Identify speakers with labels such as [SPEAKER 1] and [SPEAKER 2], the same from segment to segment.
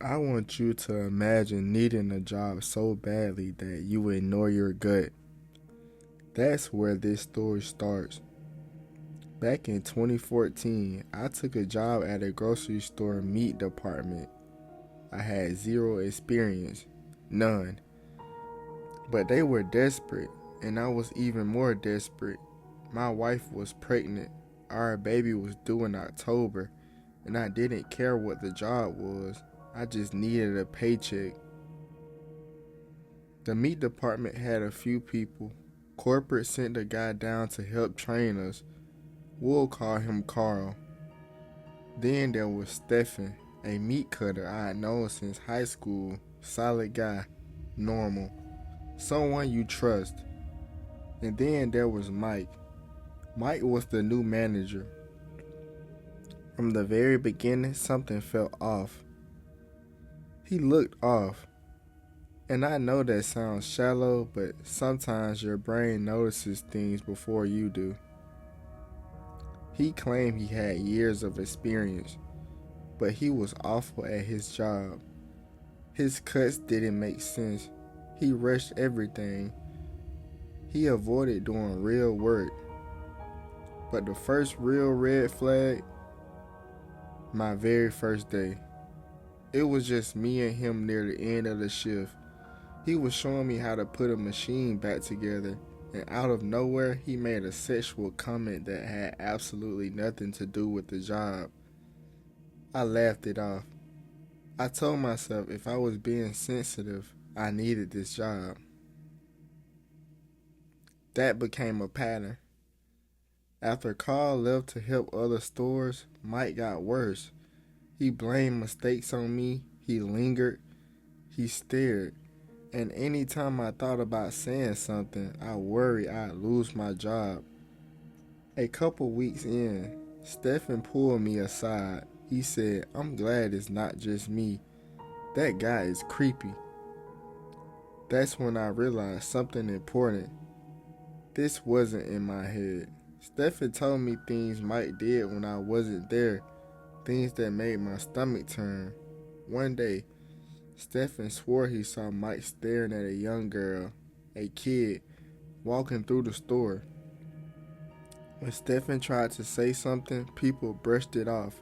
[SPEAKER 1] I want you to imagine needing a job so badly that you ignore your gut. That's where this story starts. Back in 2014, I took a job at a grocery store meat department. I had zero experience, none. But they were desperate, and I was even more desperate. My wife was pregnant. Our baby was due in October, and I didn't care what the job was. I just needed a paycheck. The meat department had a few people. Corporate sent a guy down to help train us. We'll call him Carl. Then there was Stefan, a meat cutter I had known since high school. Solid guy, normal, someone you trust. And then there was Mike. Mike was the new manager. From the very beginning, something felt off. He looked off. And I know that sounds shallow, but sometimes your brain notices things before you do. He claimed he had years of experience, but he was awful at his job. His cuts didn't make sense. He rushed everything. He avoided doing real work. But the first real red flag, my very first day. It was just me and him near the end of the shift. He was showing me how to put a machine back together, and out of nowhere, he made a sexual comment that had absolutely nothing to do with the job. I laughed it off. I told myself if I was being sensitive, I needed this job. That became a pattern. After Carl left to help other stores, Mike got worse. He blamed mistakes on me, he lingered, he stared. And anytime I thought about saying something, I worried I'd lose my job. A couple weeks in, Stefan pulled me aside. He said, "I'm glad it's not just me. That guy is creepy." That's when I realized something important. This wasn't in my head. Stefan told me things Mike did when I wasn't there, things that made my stomach turn. One day, Stefan swore he saw Mike staring at a young girl, a kid, walking through the store. When Stefan tried to say something, people brushed it off,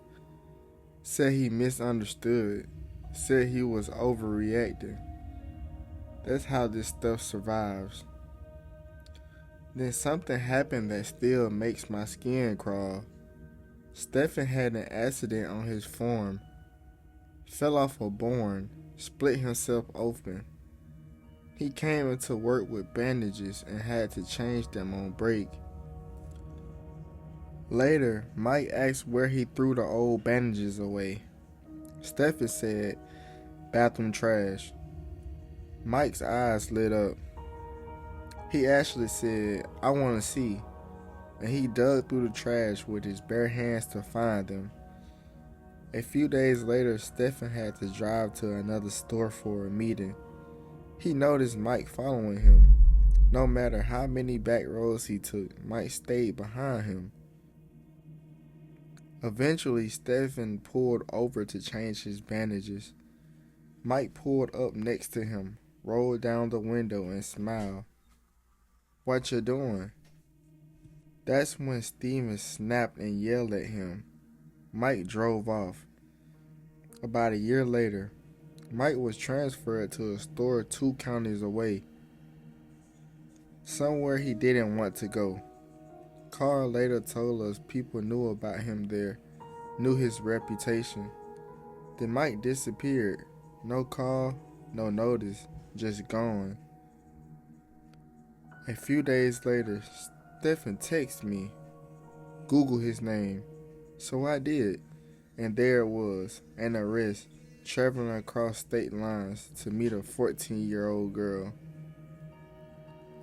[SPEAKER 1] said he misunderstood, said he was overreacting. That's how this stuff survives. Then something happened that still makes my skin crawl. Stefan had an accident on his farm, fell off a barn, split himself open. He came into work with bandages and had to change them on break. Later, Mike asked where he threw the old bandages away. Stefan said, "Bathroom trash." Mike's eyes lit up. He actually said, "I want to see." And he dug through the trash with his bare hands to find them. A few days later, Stefan had to drive to another store for a meeting. He noticed Mike following him. No matter how many back roads he took, Mike stayed behind him. Eventually, Stefan pulled over to change his bandages. Mike pulled up next to him, rolled down the window, and smiled. "What you doing?" That's when Steven snapped and yelled at him. Mike drove off. About a year later, Mike was transferred to a store 2 counties away, somewhere he didn't want to go. Carl later told us people knew about him there, knew his reputation. Then Mike disappeared. No call, no notice, just gone. A few days later, Stefan texted me, "Google his name." So I did, and there it was, an arrest, traveling across state lines to meet a 14-year-old girl.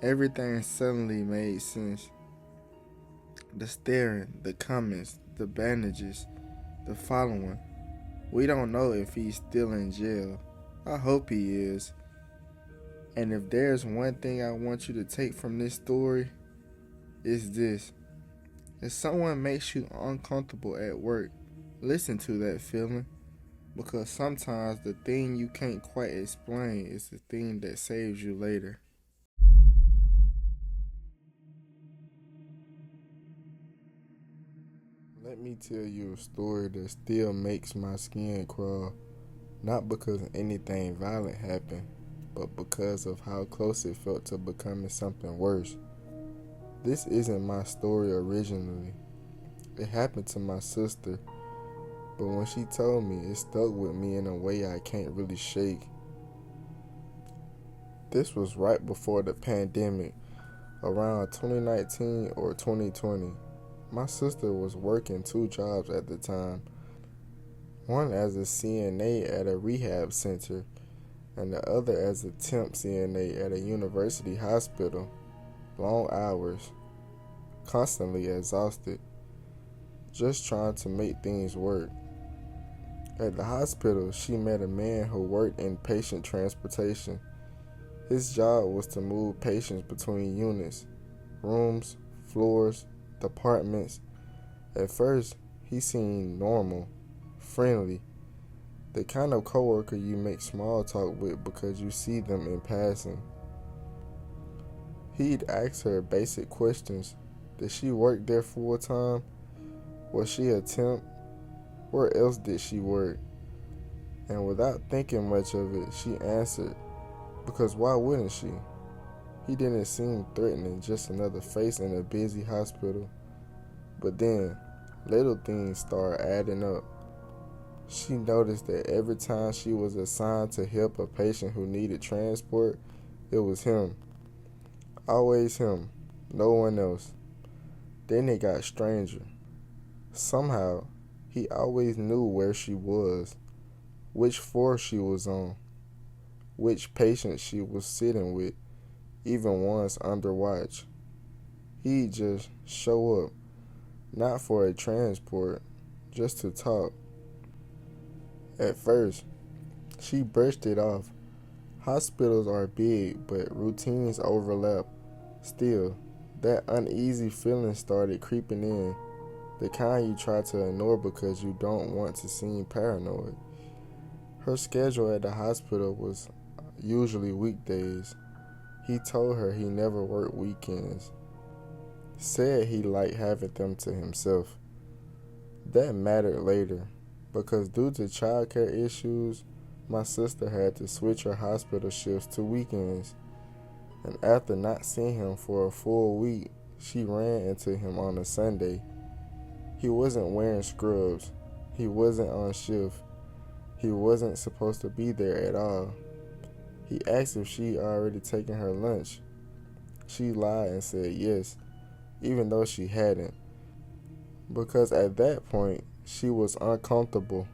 [SPEAKER 1] Everything suddenly made sense. The staring, the comments, the bandages, the following. We don't know if he's still in jail. I hope he is. And if there's one thing I want you to take from this story, it's this. If someone makes you uncomfortable at work, listen to that feeling. Because sometimes the thing you can't quite explain is the thing that saves you later. Let me tell you a story that still makes my skin crawl. Not because anything violent happened, but because of how close it felt to becoming something worse. This isn't my story originally. It happened to my sister, but when she told me, it stuck with me in a way I can't really shake. This was right before the pandemic, around 2019 or 2020. My sister was working two jobs at the time, one as a CNA at a rehab center and the other as a temp CNA at a university hospital. Long hours, constantly exhausted, just trying to make things work. At the hospital, she met a man who worked in patient transportation. His job was to move patients between units, rooms, floors, departments. At first, he seemed normal, friendly, the kind of coworker you make small talk with because you see them in passing. He'd ask her basic questions. Did she work there full time? Was she a temp? Where else did she work? And without thinking much of it, she answered, because why wouldn't she? He didn't seem threatening, just another face in a busy hospital. But then, little things started adding up. She noticed that every time she was assigned to help a patient who needed transport, it was him. Always him, no one else. Then it got stranger. Somehow, he always knew where she was, which floor she was on, which patient she was sitting with, even ones under watch. He'd just show up, not for a transport, just to talk. At first, she brushed it off. Hospitals are big, but routines overlap. Still, that uneasy feeling started creeping in, the kind you try to ignore because you don't want to seem paranoid. Her schedule at the hospital was usually weekdays. He told her he never worked weekends. Said he liked having them to himself. That mattered later, because due to childcare issues, my sister had to switch her hospital shifts to weekends. And after not seeing him for a full week, she ran into him on a Sunday. He wasn't wearing scrubs. He wasn't on shift. He wasn't supposed to be there at all. He asked if she already taken her lunch. She lied and said yes, even though she hadn't. Because at that point, she was uncomfortable,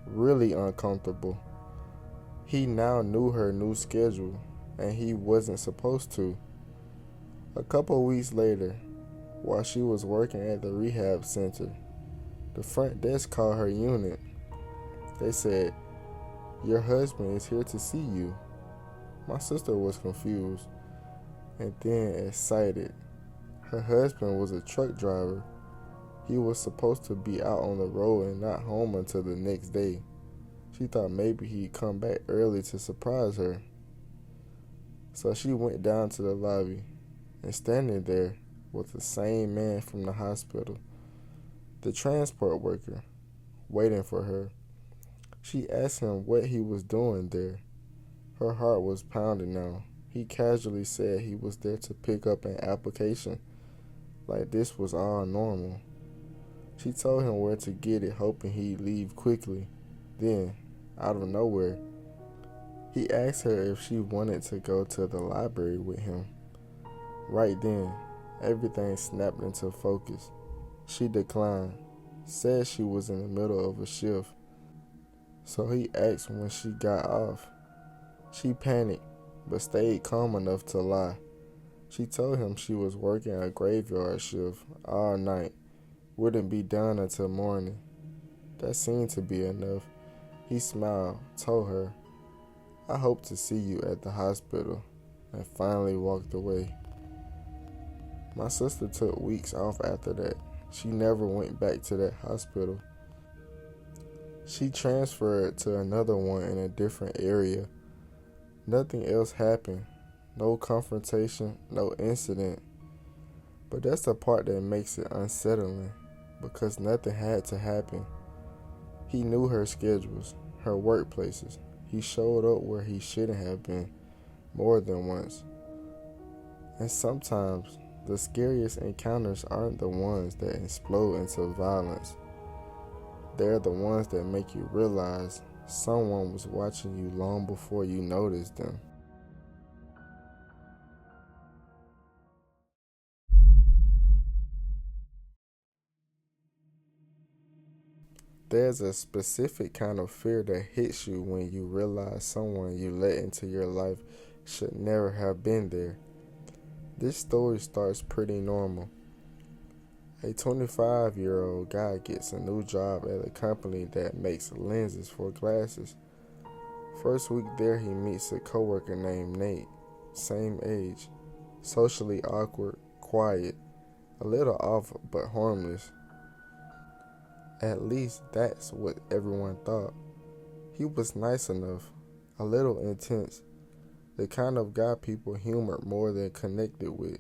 [SPEAKER 1] really uncomfortable. He now knew her new schedule, and he wasn't supposed to. A couple weeks later, while she was working at the rehab center, the front desk called her unit. They said, "Your husband is here to see you." My sister was confused and then excited. Her husband was a truck driver. He was supposed to be out on the road and not home until the next day. She thought maybe he'd come back early to surprise her. So she went down to the lobby, and standing there was the same man from the hospital, the transport worker, waiting for her. She asked him what he was doing there. Her heart was pounding now. He casually said he was there to pick up an application, like this was all normal. She told him where to get it, hoping he'd leave quickly. Then, out of nowhere, he asked her if she wanted to go to the library with him. Right then, everything snapped into focus. She declined, said she was in the middle of a shift. So he asked when she got off. She panicked, but stayed calm enough to lie. She told him she was working a graveyard shift all night, wouldn't be done until morning. That seemed to be enough. He smiled, told her, "I hope to see you at the hospital," and finally walked away. My sister took weeks off after that. She never went back to that hospital. She transferred to another one in a different area. Nothing else happened. No confrontation, no incident. But that's the part that makes it unsettling, because nothing had to happen. He knew her schedules, her workplaces. He showed up where he shouldn't have been more than once. And sometimes the scariest encounters aren't the ones that explode into violence. They're the ones that make you realize someone was watching you long before you noticed them. There's a specific kind of fear that hits you when you realize someone you let into your life should never have been there. This story starts pretty normal. A 25-year-old guy gets a new job at a company that makes lenses for glasses. First week there, he meets a coworker named Nate, same age, socially awkward, quiet, a little off but harmless. At least that's what everyone thought. He was nice enough, a little intense, the kind of guy people humored more than connected with.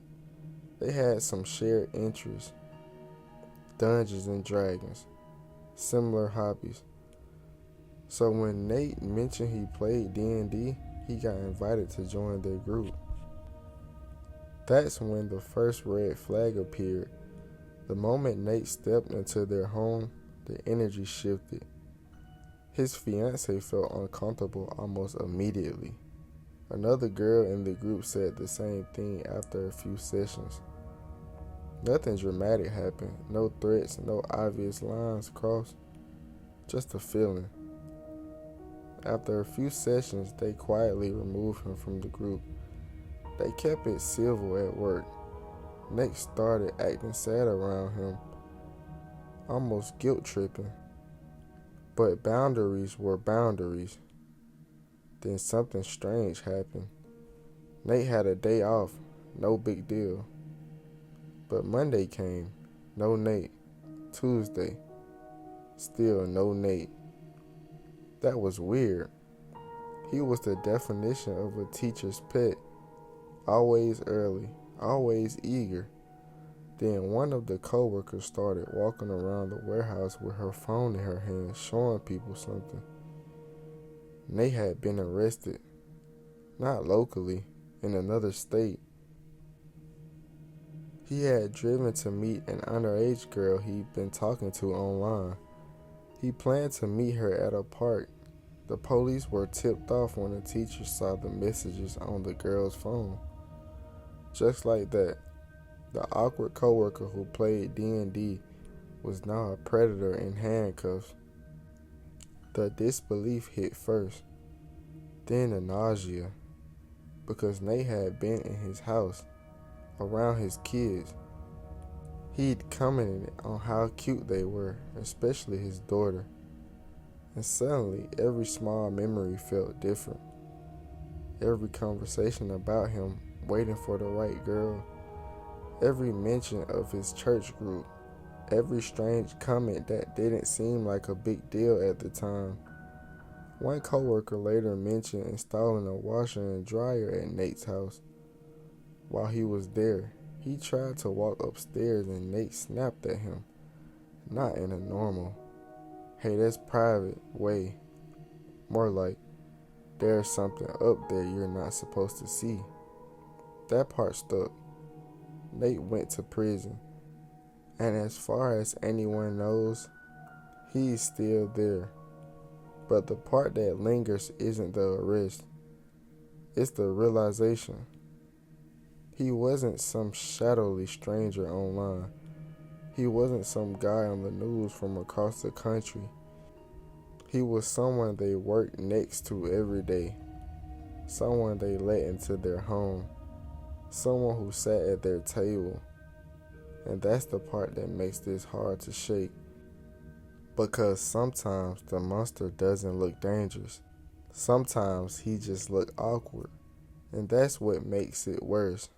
[SPEAKER 1] They had some shared interests, Dungeons and Dragons, similar hobbies. So when Nate mentioned he played D&D, he got invited to join their group. That's when the first red flag appeared. The moment Nate stepped into their home, the energy shifted. His fiancée felt uncomfortable almost immediately. Another girl in the group said the same thing after a few sessions. Nothing dramatic happened, no threats, no obvious lines crossed, just a feeling. After a few sessions, they quietly removed him from the group. They kept it civil at work. Nate started acting sad around him, almost guilt-tripping. But boundaries were boundaries. Then something strange happened. Nate had a day off, no big deal. But Monday came, no Nate. Tuesday, still no Nate. That was weird. He was the definition of a teacher's pet. Always early, always eager. Then one of the coworkers started walking around the warehouse with her phone in her hand, showing people something. Nate had been arrested. Not locally, in another state. He had driven to meet an underage girl he'd been talking to online. He planned to meet her at a park. The police were tipped off when the teacher saw the messages on the girl's phone. Just like that, the awkward coworker who played D&D was now a predator in handcuffs. The disbelief hit first, then the nausea, because Nate had been in his house, around his kids. He'd commented on how cute they were, especially his daughter. And suddenly, every small memory felt different. Every conversation about him waiting for the right girl, every mention of his church group, every strange comment that didn't seem like a big deal at the time. One coworker later mentioned installing a washer and dryer at Nate's house. While he was there, he tried to walk upstairs and Nate snapped at him, not in a normal, "Hey, that's private" way. More like, "There's something up there you're not supposed to see." That part stuck. Nate went to prison, and as far as anyone knows, he's still there. But the part that lingers isn't the arrest, it's the realization. He wasn't some shadowy stranger online. He wasn't some guy on the news from across the country. He was someone they worked next to every day, someone they let into their home, someone who sat at their table. And that's the part that makes this hard to shake. Because sometimes the monster doesn't look dangerous. Sometimes he just looks awkward. And that's what makes it worse.